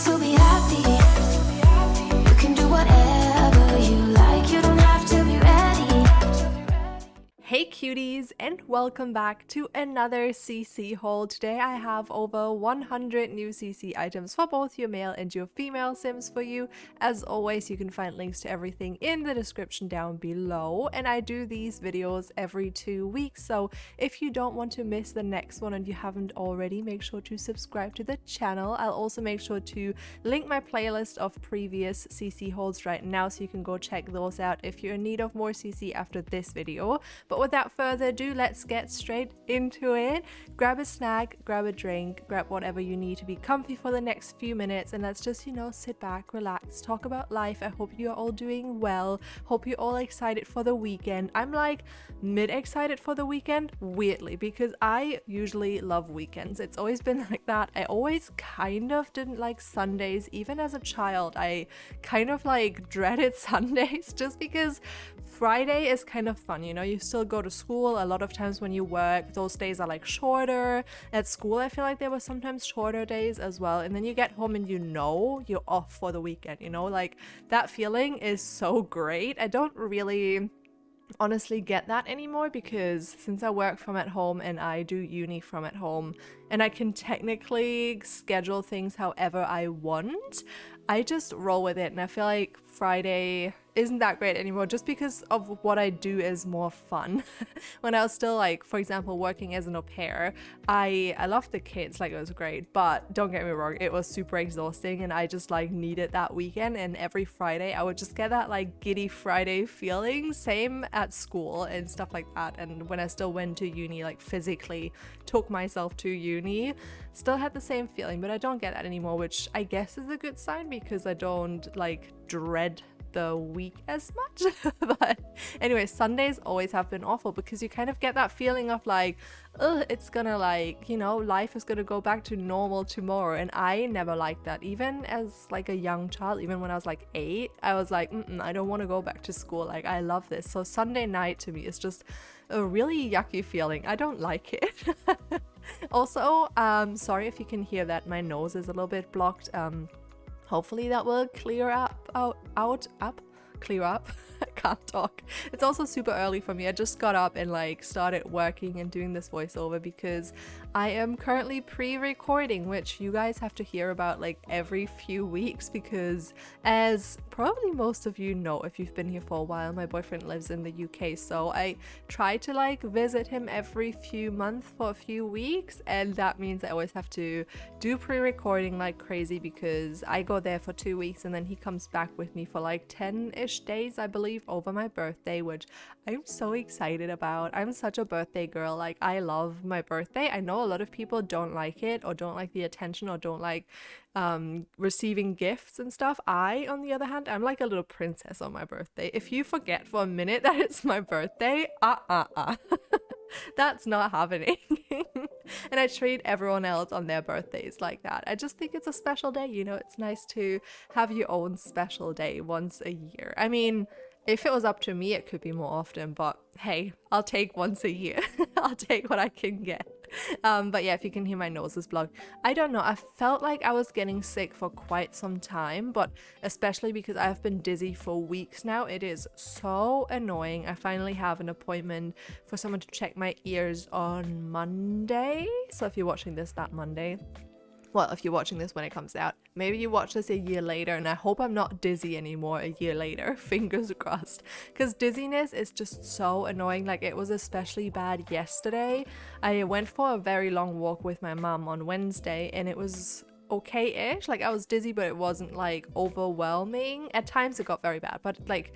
still be happy. You can do whatever you like. You don't have to be ready. Hey cuties, and welcome back to another CC haul. Today I have over 100 new CC items for both your male and your female Sims for you. As always, you can find links to everything in the description down below, and I do these videos every 2 weeks, so if you don't want to miss the next one and you haven't already, make sure to subscribe to the channel. I'll also make sure to link my playlist of previous CC hauls right now so you can go check those out if you're in need of more CC after this video. But without further ado, let's get straight into it. Grab a snack, grab a drink, grab whatever you need to be comfy for the next few minutes, and let's just, sit back, relax, talk about life. I hope you're all doing well. Hope you're all excited for the weekend. I'm like mid-excited for the weekend, weirdly, because I usually love weekends. It's always been like that. I always kind of didn't like Sundays. Even as a child, I kind of like dreaded Sundays just because Friday is kind of fun, you still go to school. A lot of times when you work, those days are like shorter. At school, I feel like there were sometimes shorter days as well. And then you get home and you're off for the weekend, like that feeling is so great. I don't really honestly get that anymore because since I work from at home and I do uni from at home and I can technically schedule things however I want, I just roll with it, and I feel like Friday isn't that great anymore just because of what I do is more fun. When I was still like, for example, working as an au pair, I loved the kids, like it was great, but don't get me wrong, it was super exhausting and I just like needed that weekend, and every Friday I would just get that like giddy Friday feeling. Same at school and stuff like that, and when I still went to uni, like physically took myself to uni, still had the same feeling, but I don't get that anymore, which I guess is a good sign because I don't like dread the week as much. But anyway, Sundays always have been awful because you kind of get that feeling of like, it's gonna like, life is gonna go back to normal tomorrow, and I never liked that. Even as like a young child, even when I was like 8, I was like, I don't want to go back to school, like I love this. So Sunday night to me is just a really yucky feeling. I don't like it. Also, sorry if you can hear that my nose is a little bit blocked. Hopefully that will clear up. I can't talk. It's also super early for me. I just got up and like started working and doing this voiceover because I am currently pre-recording, which you guys have to hear about like every few weeks because, as probably most of you know if you've been here for a while, my boyfriend lives in the UK, so I try to like visit him every few months for a few weeks, and that means I always have to do pre-recording like crazy because I go there for 2 weeks and then he comes back with me for like 10-ish days, I believe, over my birthday, which I'm so excited about. I'm such a birthday girl. Like I love my birthday. I know a lot of people don't like it or don't like the attention or don't like receiving gifts and stuff. I, on the other hand, I'm like a little princess on my birthday. If you forget for a minute that it's my birthday, that's not happening. And I treat everyone else on their birthdays like that. I just think it's a special day, it's nice to have your own special day once a year. I mean, if it was up to me, it could be more often, but hey, I'll take once a year. I'll take what I can get. But yeah, if you can hear my nose is blocked, I don't know, I felt like I was getting sick for quite some time, but especially because I've been dizzy for weeks now. It is so annoying. I finally have an appointment for someone to check my ears on Monday, so if you're watching this that Monday, well, if you're watching this when it comes out, maybe you watch this a year later, and I hope I'm not dizzy anymore a year later. Fingers crossed. Because dizziness is just so annoying. Like, it was especially bad yesterday. I went for a very long walk with my mom on Wednesday, and it was okay-ish. Like, I was dizzy, but it wasn't, like, overwhelming. At times it got very bad, but, like,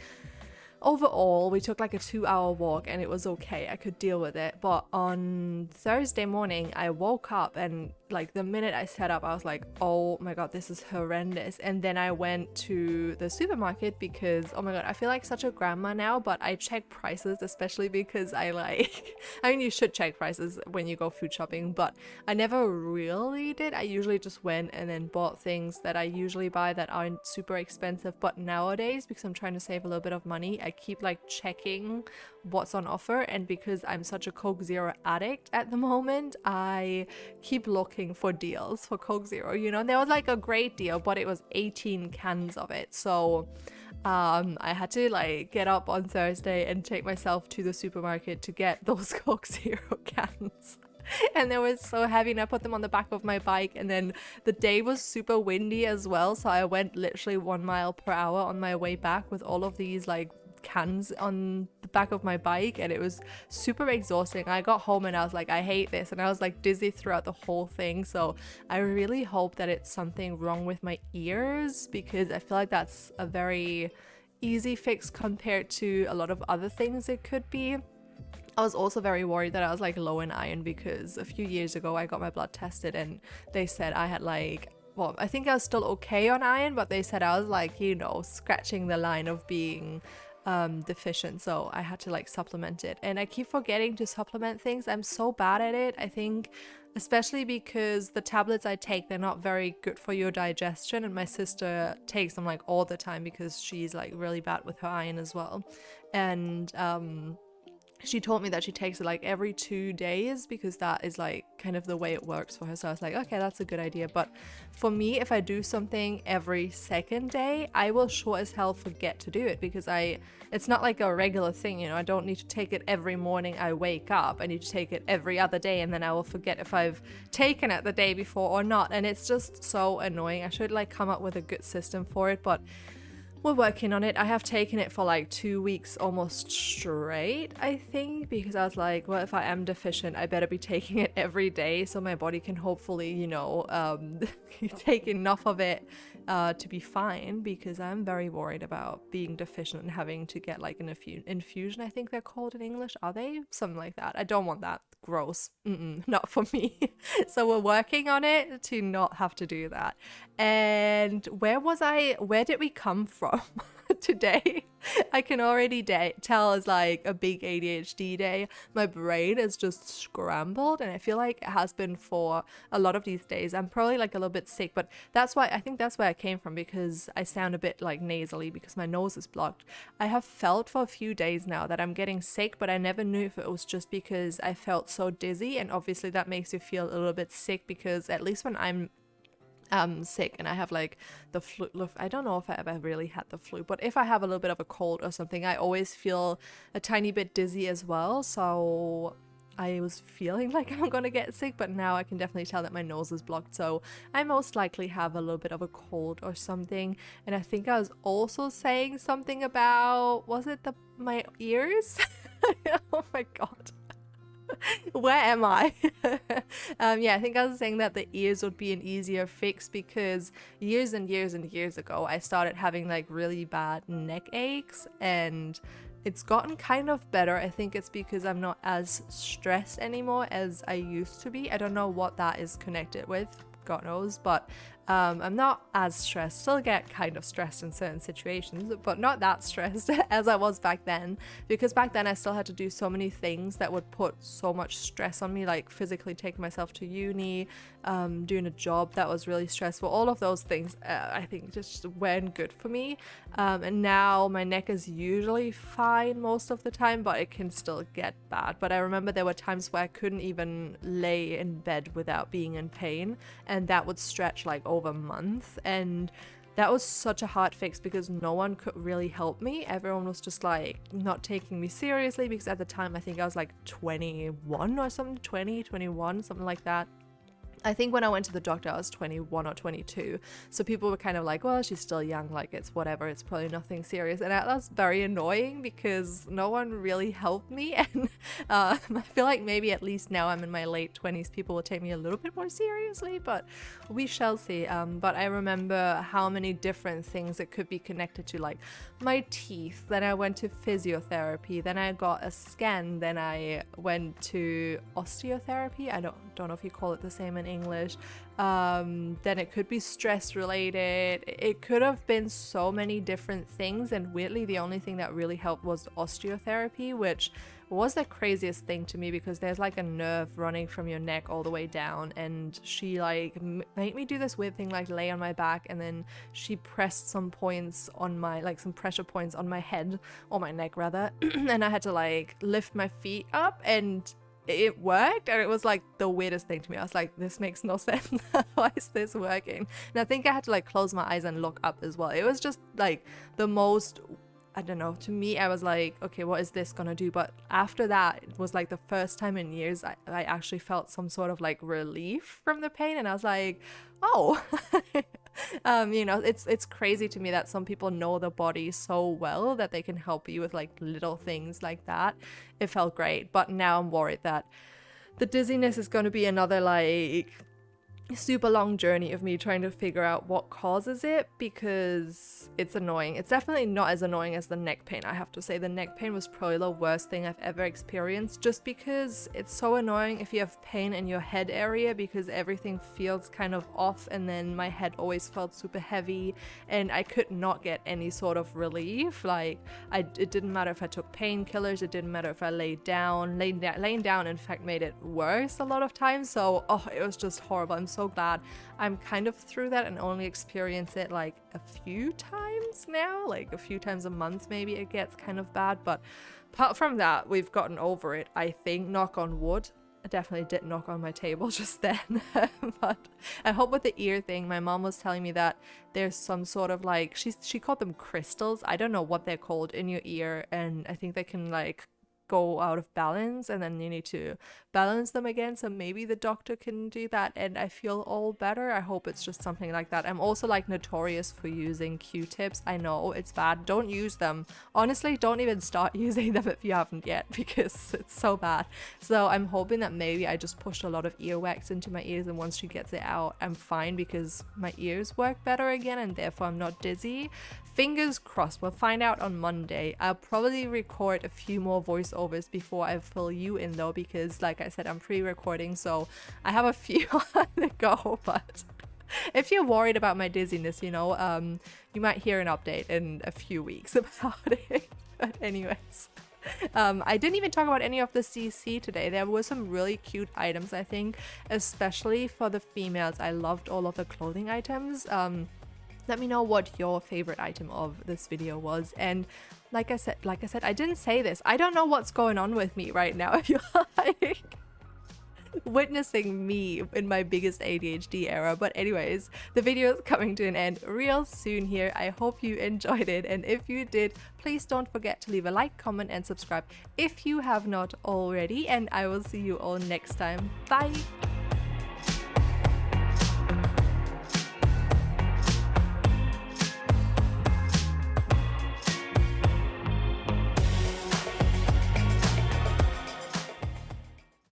overall, we took like a 2-hour walk and it was okay. I could deal with it. But on Thursday morning, I woke up and like the minute I sat up, I was like, oh my god, this is horrendous. And then I went to the supermarket because, oh my god, I feel like such a grandma now, but I check prices, especially because I mean, you should check prices when you go food shopping, but I never really did. I usually just went and then bought things that I usually buy that aren't super expensive. But nowadays, because I'm trying to save a little bit of money, I keep like checking what's on offer, and because I'm such a Coke Zero addict at the moment, I keep looking for deals for Coke Zero, you know. And there was like a great deal, but it was 18 cans of it, so I had to like get up on Thursday and take myself to the supermarket to get those Coke Zero cans. And they were so heavy, and I put them on the back of my bike, and then the day was super windy as well, so I went literally 1 mile per hour on my way back with all of these like cans on the back of my bike, and it was super exhausting. I got home and I was like, I hate this, and I was like dizzy throughout the whole thing. So I really hope that it's something wrong with my ears, because I feel like that's a very easy fix compared to a lot of other things it could be. I was also very worried that I was like low in iron, because a few years ago I got my blood tested and they said I had like, well, I think I was still okay on iron, but they said I was like, you know, scratching the line of being deficient, so I had to like supplement it. And I keep forgetting to supplement things. I'm so bad at it. I think especially because the tablets I take, they're not very good for your digestion, and my sister takes them like all the time because she's like really bad with her iron as well. And she told me that she takes it like every 2 days because that is like kind of the way it works for her. So I was like, okay, that's a good idea. But for me, if I do something every second day, I will sure as hell forget to do it, because it's not like a regular thing, you know. I don't need to take it every morning I wake up. I need to take it every other day, and then I will forget if I've taken it the day before or not. And it's just so annoying. I should like come up with a good system for it, but we're working on it. I have taken it for like 2 weeks almost straight, I think, because I was like, well, if I am deficient, I better be taking it every day so my body can hopefully, you know, take enough of it to be fine, because I'm very worried about being deficient and having to get like an infusion, I think they're called in English. Are they? Something like that. I don't want that. Gross. Not for me. So we're working on it to not have to do that. And where did we come from today? I can already tell it's like a big ADHD day. My brain is just scrambled, and I feel like it has been for a lot of these days. I'm probably like a little bit sick, but I think that's where I came from, because I sound a bit like nasally because my nose is blocked. I have felt for a few days now that I'm getting sick, but I never knew if it was just because I felt so dizzy, and obviously that makes you feel a little bit sick, because at least when I'm sick and I have like the flu, I don't know if I ever really had the flu, but if I have a little bit of a cold or something, I always feel a tiny bit dizzy as well. So I was feeling like I'm gonna get sick, but now I can definitely tell that my nose is blocked, so I most likely have a little bit of a cold or something. And I think I was also saying something about, was it my ears? Oh my god. Where am I? Yeah, I think I was saying that the ears would be an easier fix, because years and years and years ago I started having like really bad neck aches, and it's gotten kind of better. I think it's because I'm not as stressed anymore as I used to be. I don't know what that is connected with, God knows, but I'm not as stressed. Still get kind of stressed in certain situations, but not that stressed as I was back then, because back then I still had to do so many things that would put so much stress on me, like physically taking myself to uni, doing a job that was really stressful. All of those things I think just weren't good for me, and now my neck is usually fine most of the time, but it can still get bad. But I remember there were times where I couldn't even lay in bed without being in pain, and that would stretch like over months, and that was such a hard fix because no one could really help me. Everyone was just like not taking me seriously, because at the time I think I was like 21 or something, 21, something like that. I think when I went to the doctor, I was 21 or 22. So people were kind of like, well, she's still young, like it's whatever, it's probably nothing serious. And that was very annoying because no one really helped me. And I feel like maybe at least now I'm in my late 20s, people will take me a little bit more seriously, but we shall see. But I remember how many different things it could be connected to, like my teeth. Then I went to physiotherapy. Then I got a scan. Then I went to osteotherapy. I don't know if you call it the same in English. Then it could be stress related. It could have been so many different things, and weirdly the only thing that really helped was osteotherapy, which was the craziest thing to me because there's like a nerve running from your neck all the way down, and she like made me do this weird thing, like lay on my back, and then she pressed some points on my, like some pressure points on my head, or my neck rather, and I had to like lift my feet up, and it worked, and it was like the weirdest thing to me. I was like, this makes no sense. Why is this working? And I think I had to like close my eyes and look up as well. It was just like the most, I don't know, to me I was like, okay, what is this gonna do? But after that, it was like the first time in years I actually felt some sort of like relief from the pain, and I was like, oh. You know, it's crazy to me that some people know the body so well that they can help you with like little things like that. It felt great, but now I'm worried that the dizziness is going to be another like super long journey of me trying to figure out what causes it, because it's annoying. It's definitely not as annoying as the neck pain. I have to say the neck pain was probably the worst thing I've ever experienced, just because it's so annoying if you have pain in your head area, because everything feels kind of off, and then my head always felt super heavy and I could not get any sort of relief. Like it didn't matter if I took painkillers, it didn't matter if I laid down. Laying down in fact made it worse a lot of times. So it was just horrible. I'm so glad I'm kind of through that and only experience it like a few times now, like a few times a month maybe it gets kind of bad. But apart from that, we've gotten over it, I think, knock on wood. I definitely did knock on my table just then. But I hope with the ear thing, my mom was telling me that there's some sort of like, she called them crystals, I don't know what they're called, in your ear, and I think they can like go out of balance, and then you need to balance them again. So maybe the doctor can do that and I feel all better. I hope it's just something like that. I'm also like notorious for using Q-tips. I know it's bad, don't use them. Honestly, don't even start using them if you haven't yet, because it's so bad. So I'm hoping that maybe I just pushed a lot of earwax into my ears, and once she gets it out I'm fine, because my ears work better again and therefore I'm not dizzy. Fingers crossed. We'll find out on Monday. I'll probably record a few more voiceovers before I fill you in though, because like I said, I'm pre-recording, so I have a few on the go. But if you're worried about my dizziness, you know, you might hear an update in a few weeks about it. But anyways, I didn't even talk about any of the CC today. There were some really cute items, I think, especially for the females. I loved all of the clothing items. Let me know what your favorite item of this video was. And like I said, I didn't say this. I don't know what's going on with me right now. If you're like witnessing me in my biggest ADHD era. But anyways, the video is coming to an end real soon here. I hope you enjoyed it. And if you did, please don't forget to leave a like, comment, and subscribe if you have not already. And I will see you all next time. Bye!